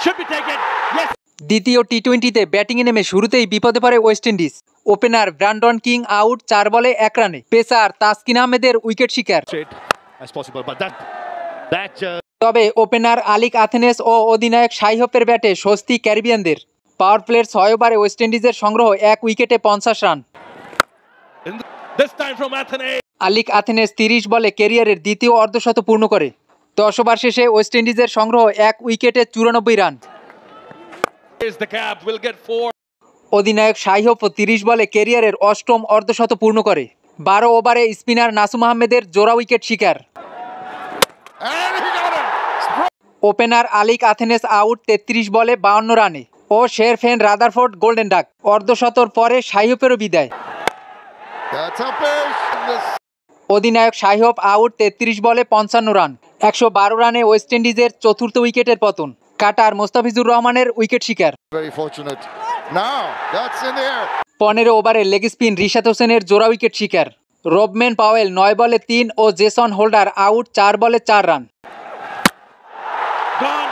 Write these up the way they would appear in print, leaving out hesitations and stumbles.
Should be taken. Yes. দ্বিতীয় টি-20তে ব্যাটিংয়ে নেমে শুরুতেই বিপদে পড়ে West Indies. Opener Brandon King out 4 বলে 1 রানে। পেসার তাসকিন আহমেদের উইকেট শিকার। As possible, but that তবে ওপেনার আলিক আথেনেস ও অধিনায়ক শাই হোপের ব্যাটে স্বস্তি ক্যারিবিয়ানদের। পাওয়ার প্লের 6 ওভারে ওয়েস্ট ইন্ডিজের সংগ্রহ 1 উইকেটে 50 run. this time from Athene. আলিক আথেনেস 30 বলে ক্যারিয়ারের দ্বিতীয় অর্ধশত পূর্ণ করে। 10 ওভার শেষে ওয়েস্ট ইন্ডিজের সংগ্রহ 1 উইকেটে 94 run. Here's the cap. We'll get 4. অধিনায়ক শাই হোপ 30 বলে ক্যারিয়ারের অষ্টম অর্ধশত পূর্ণ করে। 12 ওভারে স্পিনার নাসুম আহমেদের জোড়া উইকেট শিকার। And he got it. Opener আলিক আথেনেস আউট 33 বলে 52 রানে ও শেরফেন রাদারফোর্ড গোল্ডেন ডাক। অর্ধশতর পরে শাই হোপেরও বিদায়। That's a fish. অধিনায়ক শাই হোপ আউট 33 বলে 55 রান। 112 রানে ওয়েস্ট ইন্ডিজের চতুর্থ উইকেটের পতন। কাটার মোস্তাফিজুর রহমানের উইকেট শিকার। Very fortunate. Now that's in the air. 15 ওভারে লেগ স্পিন রিশাদ হোসেনের জোড়া উইকেট শিকার। রবম্যান পাওয়েল 9 বলে 3 ও জেসন হোল্ডার আউট 4 বলে 4 রান। Gone.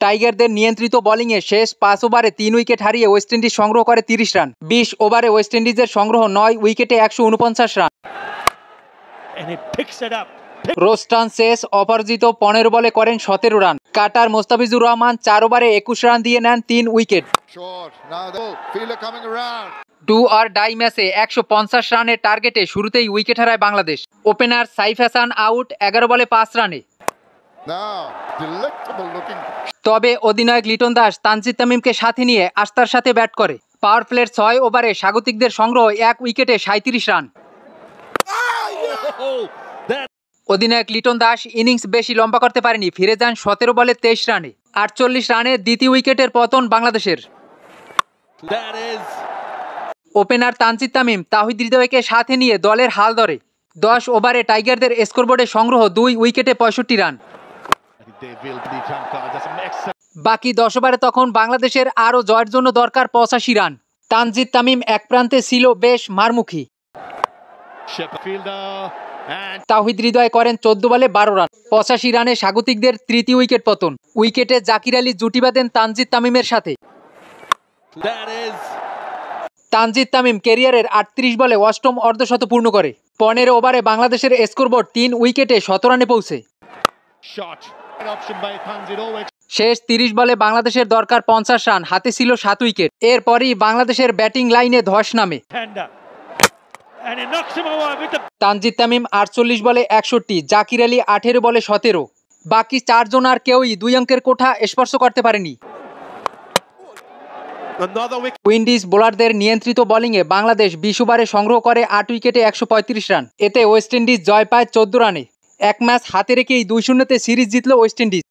টাইগারদের নিয়ন্ত্রিত বোলিংয়ে শেষ 5 ওভারে 3 উইকেট হারিয়ে ওয়েস্ট ইন্ডিজ সংগ্রহ করে 30 রান। 20 ওভারে ওয়েস্ট ইন্ডিজের সংগ্রহ 9 উইকেটে 149 run. And he picks it up. রোস্টান শেষ অপরাজিত 15 বলে করেন 17 রান। কাটার মোস্তাফিজুর রহমান 4 ওভারে 21 রান দিয়ে নেন 3 wicket. Short. Now the fielder coming around. Do or die ম্যাচে 150 রানের টার্গেটে শুরুতেই উইকেট হারায় বাংলাদেশ। ওপেনার সাইফ হাসান আউট 11 বলে 5 রানে। Now delectable looking. তবে অধিনায়ক লিটন দাস তানজিদ তামিমকে সাথে নিয়ে আস্থার সাথে ব্যাট করে। পাওয়ার প্লের 6 ওভারে স্বাগতিকদের সংগ্রহ 1 উইকেটে 37 রান। Oh, that অধিনায়ক লিটন দাস ইনিংস বেশি লম্বা করতে পারেনি, ফিরে যান 17 বলে 23 রানে। 48 রানে দ্বিতীয় উইকেটের পতন বাংলাদেশের। is. ওপেনার তানজিদ তামিম তাহিদ হৃদয়কে সাথে নিয়ে দলের হাল ধরে। 10 ওভারে টাইগারদের স্কোরবোর্ডে সংগ্রহ 2 উইকেটে 65 run. They will be trump cards. That's an excellent. বাকি 10 ওভারে তখন বাংলাদেশের আরও জয়ের জন্য দরকার 85 রান। তানজিদ তামিম এক প্রান্তে ছিল বেশ মারমুখী। Fielder and তাহিদ হৃদয় করেন 14 বলে 12 রান। 85 রানে স্বাগতিকদের তৃতীয় উইকেট পতন। উইকেটে জাকির আলী জুটি বাঁধেন তানজিদ তামিমের সাথে। that is. তানজিদ তামিম ক্যারিয়ারের 38 বলে অষ্টম অর্ধশত পূর্ণ করে। 15 ওভারে বাংলাদেশের স্কোরবোর্ড 3 উইকেটে 17 রানে পৌঁছে। Shot. An option by Tanzid Owek. শেষ 30 বলে বাংলাদেশের দরকার 50 রান, হাতে ছিল 7 উইকেট। এরপরই বাংলাদেশের ব্যাটিং লাইনে ধস নামে। Tender. And he knocks him over with the. Tanzid Tamim 48 বলে 61, জাকির আলী 18 বলে 17। বাকি 4 জন আর কেউই 2 অঙ্কের কোঠা স্পর্শ করতে পারেনি। Another wicket. উইন্ডিজ বোলারদের নিয়ন্ত্রিত বোলিংয়ে বাংলাদেশ 20 ওভারে সংগ্রহ করে 8 উইকেটে 135 রান। এতে ওয়েস্ট ইন্ডিজ জয় পায় 14 রানে। এক ম্যাচ হাতে রেখেই 2-0 সিরিজ জিতল ওয়েস্ট ইন্ডিজ।